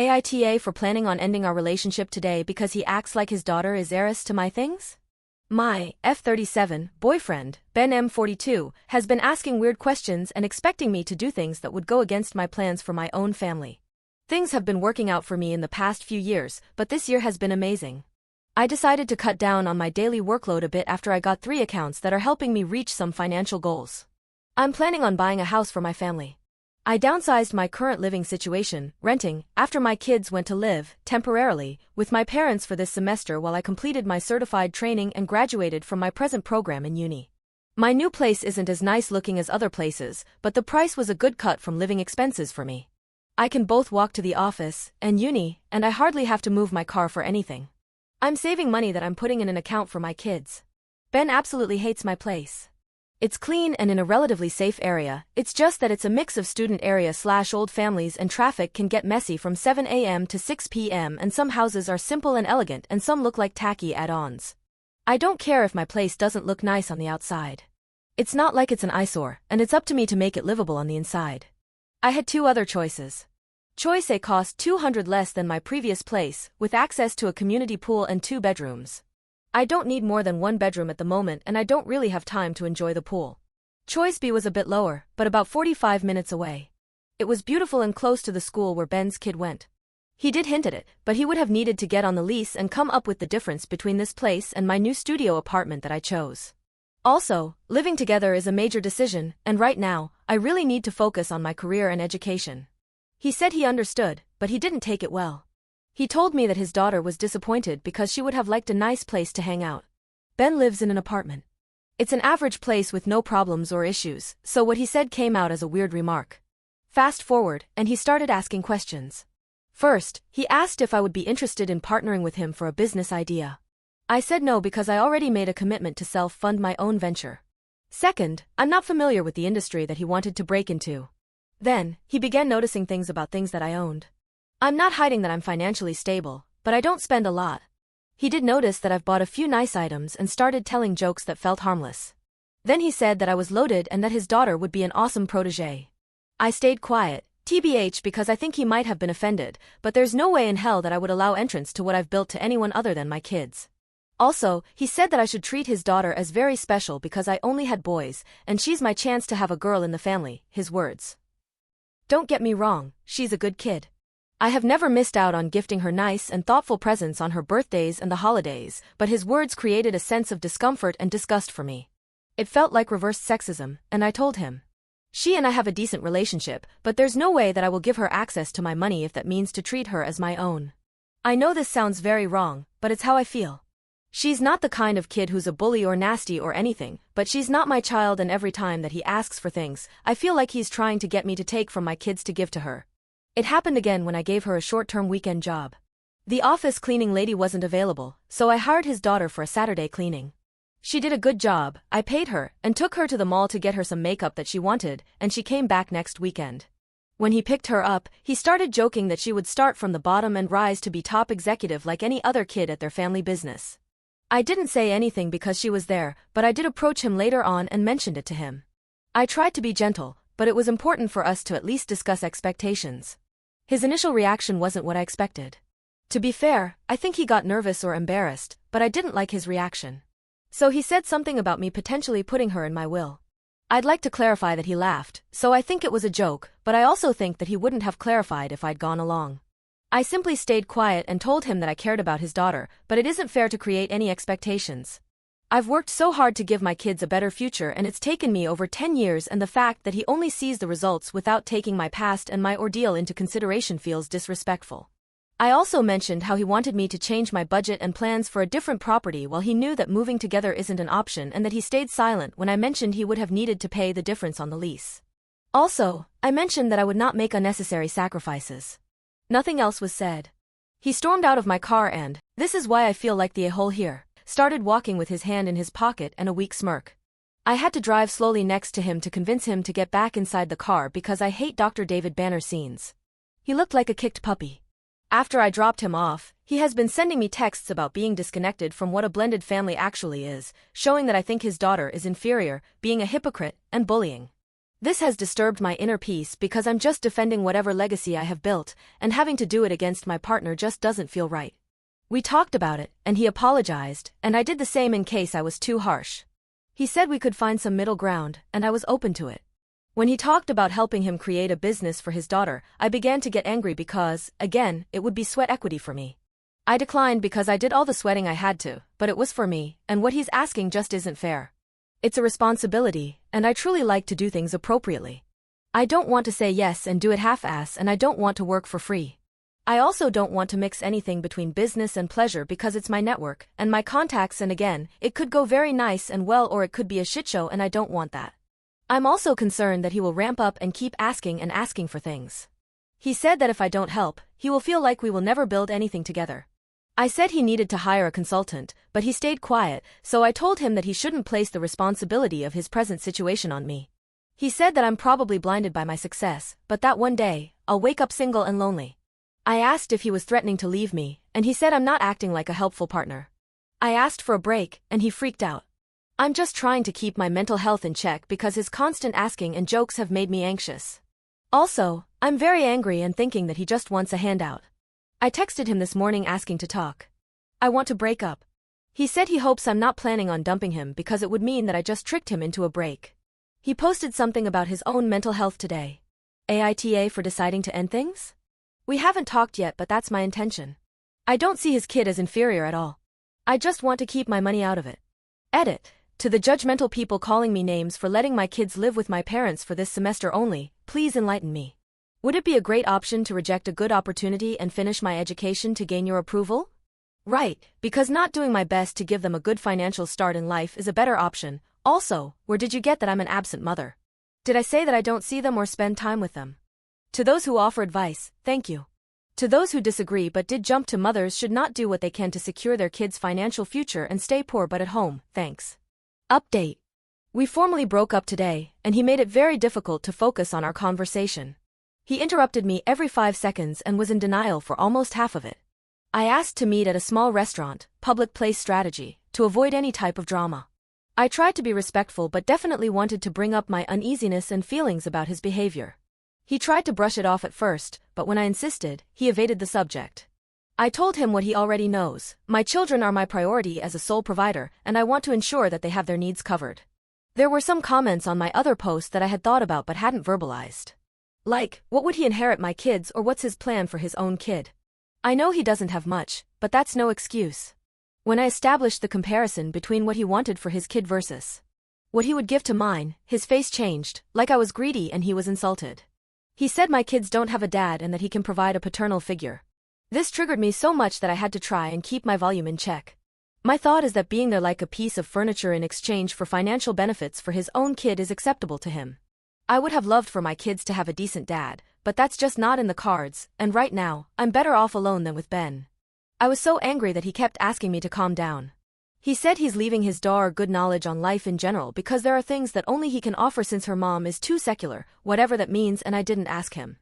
AITA for planning on ending our relationship today because he acts like his daughter is heiress to my things? My F37 boyfriend, Ben M42, has been asking weird questions and expecting me to do things that would go against my plans for my own family. Things have been working out for me in the past few years, but this year has been amazing. I decided to cut down on my daily workload a bit after I got 3 accounts that are helping me reach some financial goals. I'm planning on buying a house for my family. I downsized my current living situation, renting, after my kids went to live, temporarily, with my parents for this semester while I completed my certified training and graduated from my present program in uni. My new place isn't as nice looking as other places, but the price was a good cut from living expenses for me. I can both walk to the office and uni, and I hardly have to move my car for anything. I'm saving money that I'm putting in an account for my kids. Ben absolutely hates my place. It's clean and in a relatively safe area, it's just that it's a mix of student area/old families and traffic can get messy from 7 a.m. to 6 p.m. and some houses are simple and elegant and some look like tacky add-ons. I don't care if my place doesn't look nice on the outside. It's not like it's an eyesore, and it's up to me to make it livable on the inside. I had 2 other choices. Choice A cost $200 less than my previous place, with access to a community pool and 2 bedrooms. I don't need more than 1 bedroom at the moment and I don't really have time to enjoy the pool. Choice B was a bit lower, but about 45 minutes away. It was beautiful and close to the school where Ben's kid went. He did hint at it, but he would have needed to get on the lease and come up with the difference between this place and my new studio apartment that I chose. Also, living together is a major decision, and right now, I really need to focus on my career and education. He said he understood, but he didn't take it well. He told me that his daughter was disappointed because she would have liked a nice place to hang out. Ben lives in an apartment. It's an average place with no problems or issues, so what he said came out as a weird remark. Fast forward, and he started asking questions. First, he asked if I would be interested in partnering with him for a business idea. I said no because I already made a commitment to self-fund my own venture. Second, I'm not familiar with the industry that he wanted to break into. Then, he began noticing things about things that I owned. I'm not hiding that I'm financially stable, but I don't spend a lot. He did notice that I've bought a few nice items and started telling jokes that felt harmless. Then he said that I was loaded and that his daughter would be an awesome protégé. I stayed quiet, TBH, because I think he might have been offended, but there's no way in hell that I would allow entrance to what I've built to anyone other than my kids. Also, he said that I should treat his daughter as very special because I only had boys, and she's my chance to have a girl in the family, his words. Don't get me wrong, she's a good kid. I have never missed out on gifting her nice and thoughtful presents on her birthdays and the holidays, but his words created a sense of discomfort and disgust for me. It felt like reverse sexism, and I told him. She and I have a decent relationship, but there's no way that I will give her access to my money if that means to treat her as my own. I know this sounds very wrong, but it's how I feel. She's not the kind of kid who's a bully or nasty or anything, but she's not my child, and every time that he asks for things, I feel like he's trying to get me to take from my kids to give to her. It happened again when I gave her a short-term weekend job. The office cleaning lady wasn't available, so I hired his daughter for a Saturday cleaning. She did a good job, I paid her, and took her to the mall to get her some makeup that she wanted, and she came back next weekend. When he picked her up, he started joking that she would start from the bottom and rise to be top executive like any other kid at their family business. I didn't say anything because she was there, but I did approach him later on and mentioned it to him. I tried to be gentle, but it was important for us to at least discuss expectations. His initial reaction wasn't what I expected. To be fair, I think he got nervous or embarrassed, but I didn't like his reaction. So he said something about me potentially putting her in my will. I'd like to clarify that he laughed, so I think it was a joke, but I also think that he wouldn't have clarified if I'd gone along. I simply stayed quiet and told him that I cared about his daughter, but it isn't fair to create any expectations. I've worked so hard to give my kids a better future, and it's taken me over 10 years, and the fact that he only sees the results without taking my past and my ordeal into consideration feels disrespectful. I also mentioned how he wanted me to change my budget and plans for a different property while he knew that moving together isn't an option, and that he stayed silent when I mentioned he would have needed to pay the difference on the lease. Also, I mentioned that I would not make unnecessary sacrifices. Nothing else was said. He stormed out of my car and, this is why I feel like the a-hole here, started walking with his hand in his pocket and a weak smirk. I had to drive slowly next to him to convince him to get back inside the car because I hate Dr. David Banner scenes. He looked like a kicked puppy. After I dropped him off, he has been sending me texts about being disconnected from what a blended family actually is, showing that I think his daughter is inferior, being a hypocrite, and bullying. This has disturbed my inner peace because I'm just defending whatever legacy I have built, and having to do it against my partner just doesn't feel right. We talked about it, and he apologized, and I did the same in case I was too harsh. He said we could find some middle ground, and I was open to it. When he talked about helping him create a business for his daughter, I began to get angry because, again, it would be sweat equity for me. I declined because I did all the sweating I had to, but it was for me, and what he's asking just isn't fair. It's a responsibility, and I truly like to do things appropriately. I don't want to say yes and do it half-ass, and I don't want to work for free. I also don't want to mix anything between business and pleasure because it's my network and my contacts, and again, it could go very nice and well or it could be a shit show, and I don't want that. I'm also concerned that he will ramp up and keep asking and asking for things. He said that if I don't help, he will feel like we will never build anything together. I said he needed to hire a consultant, but he stayed quiet, so I told him that he shouldn't place the responsibility of his present situation on me. He said that I'm probably blinded by my success, but that one day, I'll wake up single and lonely. I asked if he was threatening to leave me, and he said I'm not acting like a helpful partner. I asked for a break, and he freaked out. I'm just trying to keep my mental health in check because his constant asking and jokes have made me anxious. Also, I'm very angry and thinking that he just wants a handout. I texted him this morning asking to talk. I want to break up. He said he hopes I'm not planning on dumping him because it would mean that I just tricked him into a break. He posted something about his own mental health today. AITA for deciding to end things? We haven't talked yet, but that's my intention. I don't see his kid as inferior at all. I just want to keep my money out of it. Edit. To the judgmental people calling me names for letting my kids live with my parents for this semester only, please enlighten me. Would it be a great option to reject a good opportunity and finish my education to gain your approval? Right, because not doing my best to give them a good financial start in life is a better option. Also, where did you get that I'm an absent mother? Did I say that I don't see them or spend time with them? To those who offer advice, thank you. To those who disagree but did jump to mothers should not do what they can to secure their kids' financial future and stay poor but at home, thanks. Update. We formally broke up today, and he made it very difficult to focus on our conversation. He interrupted me every 5 seconds and was in denial for almost half of it. I asked to meet at a small restaurant, public place strategy, to avoid any type of drama. I tried to be respectful but definitely wanted to bring up my uneasiness and feelings about his behavior. He tried to brush it off at first, but when I insisted, he evaded the subject. I told him what he already knows. My children are my priority as a sole provider, and I want to ensure that they have their needs covered. There were some comments on my other post that I had thought about but hadn't verbalized. Like, what would he inherit my kids, or what's his plan for his own kid? I know he doesn't have much, but that's no excuse. When I established the comparison between what he wanted for his kid versus what he would give to mine, his face changed, like I was greedy and he was insulted. He said my kids don't have a dad and that he can provide a paternal figure. This triggered me so much that I had to try and keep my volume in check. My thought is that being there like a piece of furniture in exchange for financial benefits for his own kid is acceptable to him. I would have loved for my kids to have a decent dad, but that's just not in the cards, and right now, I'm better off alone than with Ben. I was so angry that he kept asking me to calm down. He said he's leaving his daughter good knowledge on life in general because there are things that only he can offer since her mom is too secular, whatever that means, and I didn't ask him.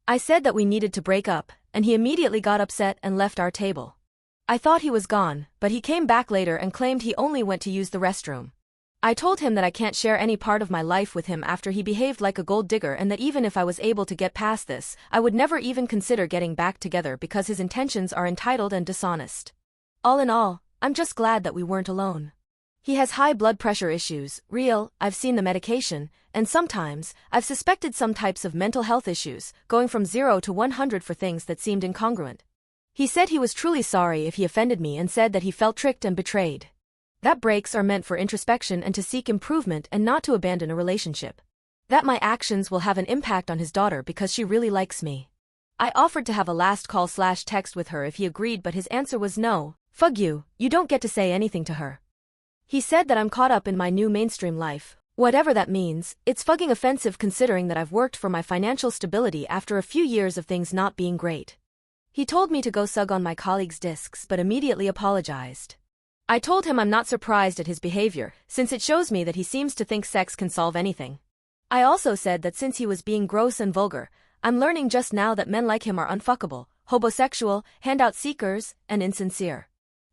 I said that we needed to break up, and he immediately got upset and left our table. I thought he was gone, but he came back later and claimed he only went to use the restroom. I told him that I can't share any part of my life with him after he behaved like a gold digger, and that even if I was able to get past this, I would never even consider getting back together because his intentions are entitled and dishonest. All in all, I'm just glad that we weren't alone. He has high blood pressure issues, real, I've seen the medication, and sometimes, I've suspected some types of mental health issues, going from 0 to 100 for things that seemed incongruent. He said he was truly sorry if he offended me and said that he felt tricked and betrayed. That breaks are meant for introspection and to seek improvement and not to abandon a relationship. That my actions will have an impact on his daughter because she really likes me. I offered to have a last call/text with her if he agreed, but his answer was no, fug you don't get to say anything to her. He said that I'm caught up in my new mainstream life. Whatever that means, it's fucking offensive considering that I've worked for my financial stability after a few years of things not being great. He told me to go sug on my colleague's discs but immediately apologized. I told him I'm not surprised at his behavior, since it shows me that he seems to think sex can solve anything. I also said that since he was being gross and vulgar, I'm learning just now that men like him are unfuckable, homosexual, handout seekers, and insincere.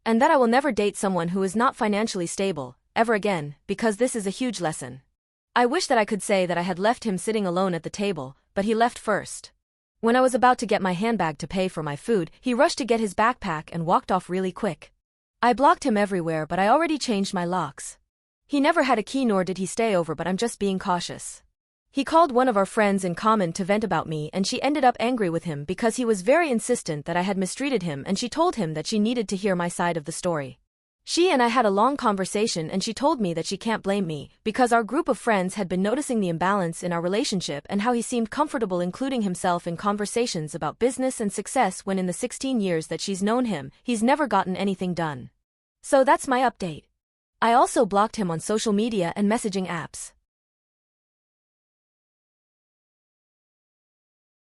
And that I will never date someone who is not financially stable, ever again, because this is a huge lesson. I wish that I could say that I had left him sitting alone at the table, but he left first. When I was about to get my handbag to pay for my food, he rushed to get his backpack and walked off really quick. I blocked him everywhere, but I already changed my locks. He never had a key nor did he stay over, but I'm just being cautious. He called one of our friends in common to vent about me, and she ended up angry with him because he was very insistent that I had mistreated him, and she told him that she needed to hear my side of the story. She and I had a long conversation, and she told me that she can't blame me because our group of friends had been noticing the imbalance in our relationship and how he seemed comfortable including himself in conversations about business and success when in the 16 years that she's known him, he's never gotten anything done. So that's my update. I also blocked him on social media and messaging apps.